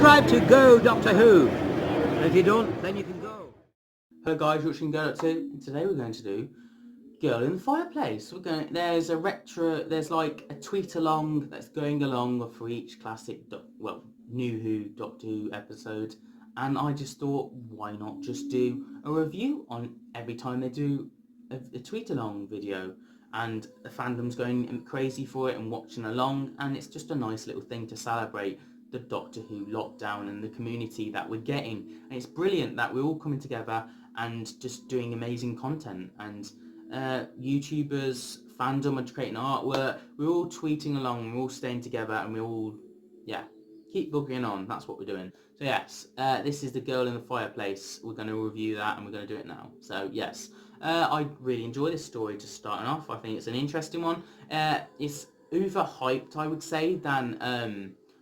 subscribe to Go Doctor Who. And if you don't, then you can go. Hello guys, you're watching Go Doctor Who, and today we're going to do Girl in the Fireplace. There's like a tweet along that's going along for each classic, New Who Doctor Who episode, and I just thought, why not just do a review on every time they do a tweet along video, and the fandom's going crazy for it and watching along, and it's just a nice little thing to celebrate the Doctor Who lockdown and the community that we're getting. And it's brilliant that we're all coming together and just doing amazing content, and YouTubers, fandom are creating artwork, we're all tweeting along, we're all staying together, and we're all, keep buggering on. That's what we're doing. So yes, this is the Girl in the Fireplace. We're going to review that, and we're going to do it now. So yes, I really enjoy this story just starting off. I think it's an interesting one. It's overhyped, I would say, than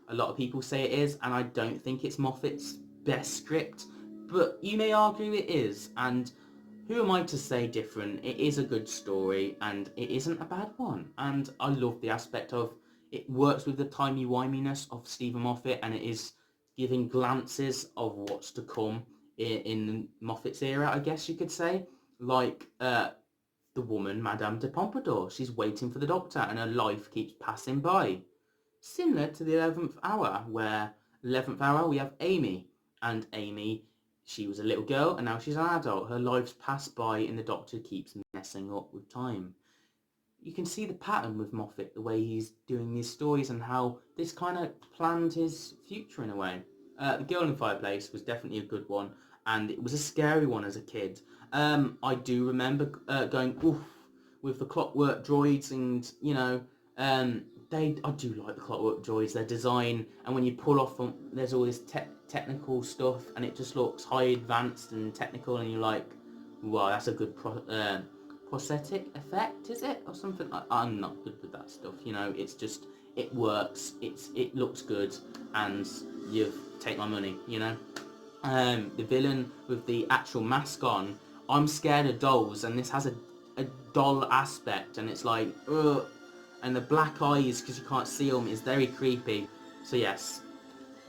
a lot of people say it is, and I don't think it's Moffat's best script, but you may argue it is, and who am I to say different? It is a good story, and it isn't a bad one, and I love the aspect of it works with the timey-wiminess of Stephen Moffat, and it is giving glances of what's to come in Moffat's era, I guess you could say, like the woman, Madame de Pompadour. She's waiting for the Doctor, and her life keeps passing by. Similar to the 11th Hour, where 11th Hour we have Amy, and Amy, she was a little girl and now she's an adult. Her life's passed by and the Doctor keeps messing up with time. You can see the pattern with Moffat, the way he's doing these stories and how this kind of planned his future in a way. The Girl in the Fireplace was definitely a good one, and it was a scary one as a kid. I do remember going oof with the Clockwork Droids, and I do like the Clockwork Droids, their design, and when you pull off them, there's all this technical stuff, and it just looks high advanced and technical, and you're like, wow, that's a good prosthetic effect, is it, or something? I'm not good with that stuff, it's just, it works, it looks good, and you take my money, the villain with the actual mask on, I'm scared of dolls, and this has a doll aspect, and it's like, ugh, and the black eyes, because you can't see them, is very creepy. So yes,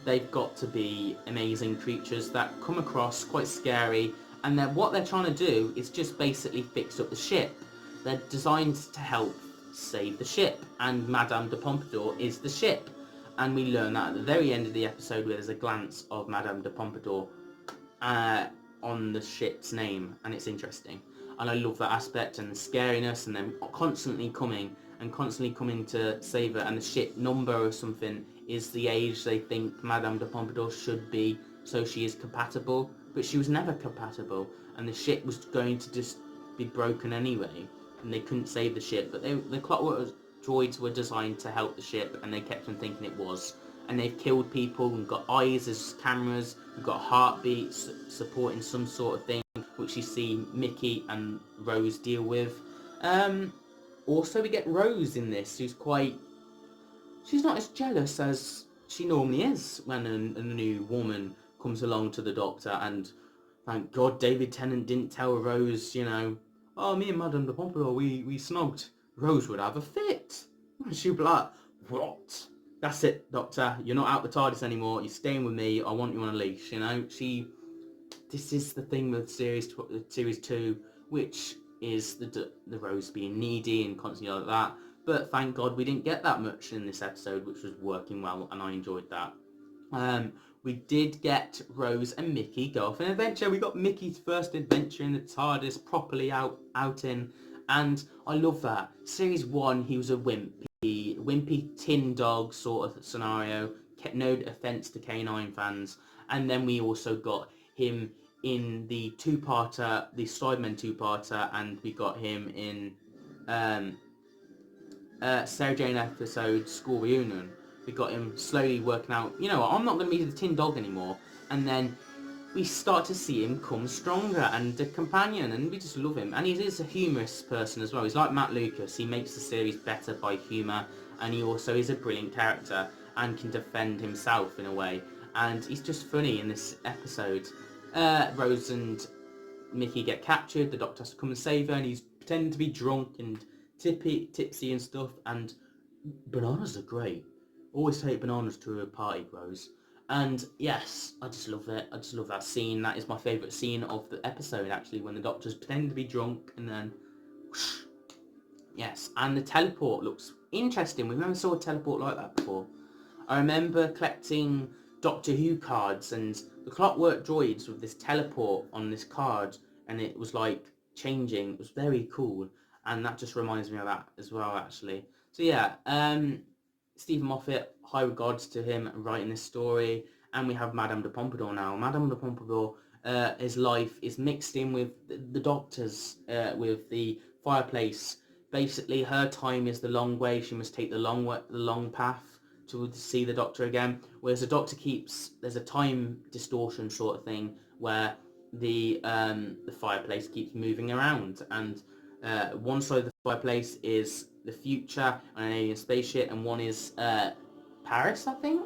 they've got to be amazing creatures that come across quite scary, and what they're trying to do is just basically fix up the ship. They're designed to help save the ship, and Madame de Pompadour is the ship. And we learn that at the very end of the episode, where there's a glance of Madame de Pompadour on the ship's name, and it's interesting. And I love that aspect and the scariness, and them constantly coming to save her, and the ship number or something is the age they think Madame de Pompadour should be, so she is compatible, but she was never compatible, and the ship was going to just be broken anyway, and they couldn't save the ship. But the Clockwork Droids were designed to help the ship, and they kept on thinking it was, and they've killed people and got eyes as cameras, we've got heartbeats supporting some sort of thing, which you see Mickey and Rose deal with. Also, we get Rose in this, who's she's not as jealous as she normally is when a new woman comes along to the Doctor, and thank God David Tennant didn't tell Rose, oh, me and Madame de Pompadour, we snogged. Rose would have a fit. She'd be like, what? That's it, Doctor, you're not out the TARDIS anymore, you're staying with me, I want you on a leash, This is the thing with series 2, which is the Rose being needy and constantly like that. But thank God we didn't get that much in this episode, which was working well, and I enjoyed that. We did get Rose and Mickey go off an adventure. We got Mickey's first adventure in the TARDIS, properly outing, and I love that. Series 1, he was a wimpy tin dog sort of scenario. No offence to K9 fans. And then we also got him in the two-parter, the Sidemen two-parter, and we got him in Sarah Jane episode School Reunion. We got him slowly working out, I'm not going to be the tin dog anymore. And then we start to see him come stronger and a companion, and we just love him. And he is a humorous person as well. He's like Matt Lucas. He makes the series better by humour, and he also is a brilliant character and can defend himself in a way. And he's just funny in this episode. Rose and Mickey get captured, the Doctor has to come and save her, and he's pretending to be drunk and tipsy and stuff, and bananas are great. Always take bananas to a party, Rose. And yes, I just love it. I just love that scene. That is my favourite scene of the episode, actually, when the Doctor's pretending to be drunk and then whoosh. Yes, and the teleport looks interesting. We've never saw a teleport like that before. I remember collecting Doctor Who cards and the Clockwork Droids with this teleport on this card, and it was like changing. It was very cool, and that just reminds me of that as well, actually. So yeah, Stephen Moffat, high regards to him writing this story, and we have Madame de Pompadour now. Madame de Pompadour, his life is mixed in with the Doctor's, with the fireplace. Basically, her time is the long way. She must take the long path to see the Doctor again. Whereas the Doctor there's a time distortion sort of thing where the fireplace keeps moving around, and one side of the fireplace is the future on an alien spaceship, and one is Paris, I think.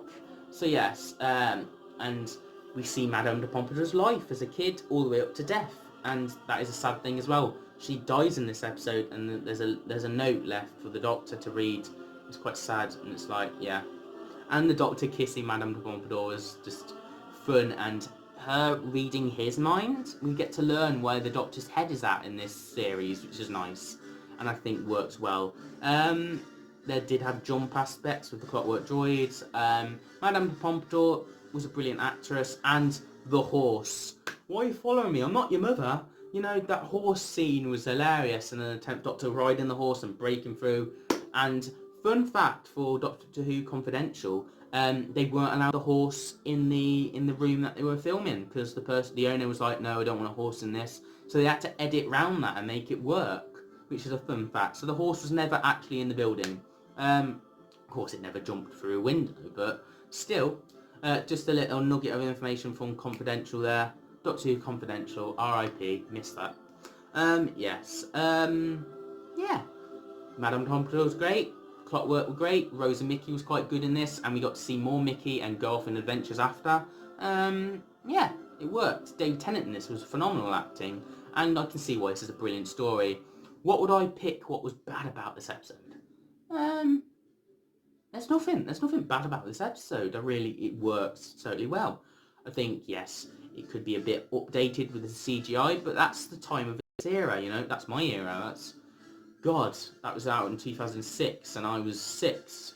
So yes, and we see Madame de Pompadour's life as a kid all the way up to death, and that is a sad thing as well. She dies in this episode, and there's a note left for the Doctor to read. It's quite sad, and it's like, yeah. And the Doctor kissing Madame de Pompadour is just fun, and her reading his mind. We get to learn where the Doctor's head is at in this series, which is nice, and I think works well. They did have jump aspects with the Clockwork Droids. Madame de Pompadour was a brilliant actress, and the horse. Why are you following me? I'm not your mother. You know, that horse scene was hilarious, and an attempt Doctor riding the horse and breaking through. And fun fact for Doctor Who Confidential, they weren't allowed a horse in the room that they were filming, because the owner was like, no, I don't want a horse in this. So they had to edit round that and make it work, which is a fun fact. So the horse was never actually in the building. Of course, it never jumped through a window, but still, just a little nugget of information from Confidential there. Doctor Who Confidential, R.I.P. Missed that. Yes. Yeah. Madame Pompadour was great. Clockwork were great. Rose and Mickey was quite good in this, and we got to see more Mickey and go off in adventures after. Yeah, it worked. David Tennant in this was phenomenal acting, and I can see why this is a brilliant story. What would I pick? What was bad about this episode? There's nothing bad about this episode. It works totally well. I think, yes, it could be a bit updated with the CGI, but that's the time of its era, you know. That's my era. God, that was out in 2006, and I was 6.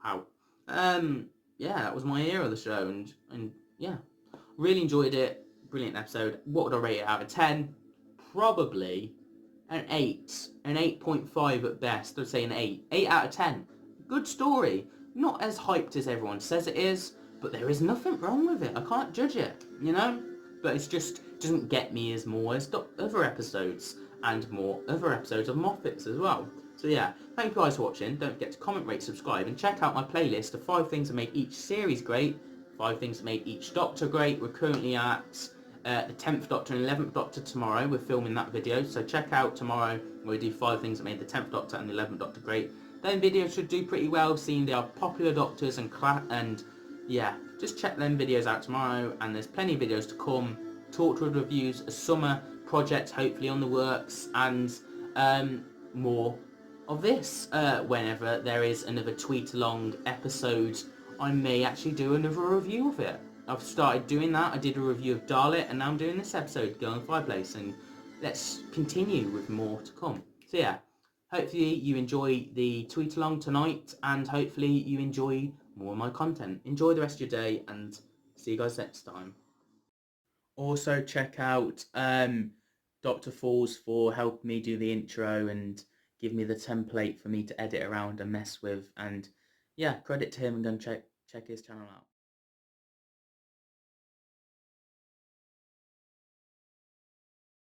Wow. Yeah, that was my era of the show, and yeah, really enjoyed it. Brilliant episode. What would I rate it out of 10? Probably an 8, an 8.5 at best. I'd say an 8. 8 out of 10. Good story. Not as hyped as everyone says it is, but there is nothing wrong with it. I can't judge it, you know? But it's just doesn't get me as more as other episodes, and more other episodes of Moffat's as well. So yeah, thank you guys for watching. Don't forget to comment, rate, subscribe, and check out my playlist of 5 things that make each series great, 5 things that make each Doctor great. We're currently at the 10th Doctor and 11th Doctor tomorrow. We're filming that video, so check out tomorrow where we do 5 things that made the 10th Doctor and the 11th Doctor great. Them videos should do pretty well, seeing they are popular Doctors and yeah, just check them videos out tomorrow, and there's plenty of videos to come. Torchwood reviews, a summer project hopefully on the works, and more of this. Whenever there is another tweet-along episode, I may actually do another review of it. I've started doing that. I did a review of Dalek, and now I'm doing this episode, Girl in the Fireplace, and let's continue with more to come. So yeah, hopefully you enjoy the tweet-along tonight, and hopefully you enjoy more of my content. Enjoy the rest of your day, and see you guys next time. Also check out Dr. Falls for helping me do the intro and give me the template for me to edit around and mess with, and yeah, credit to him, and go and check his channel out.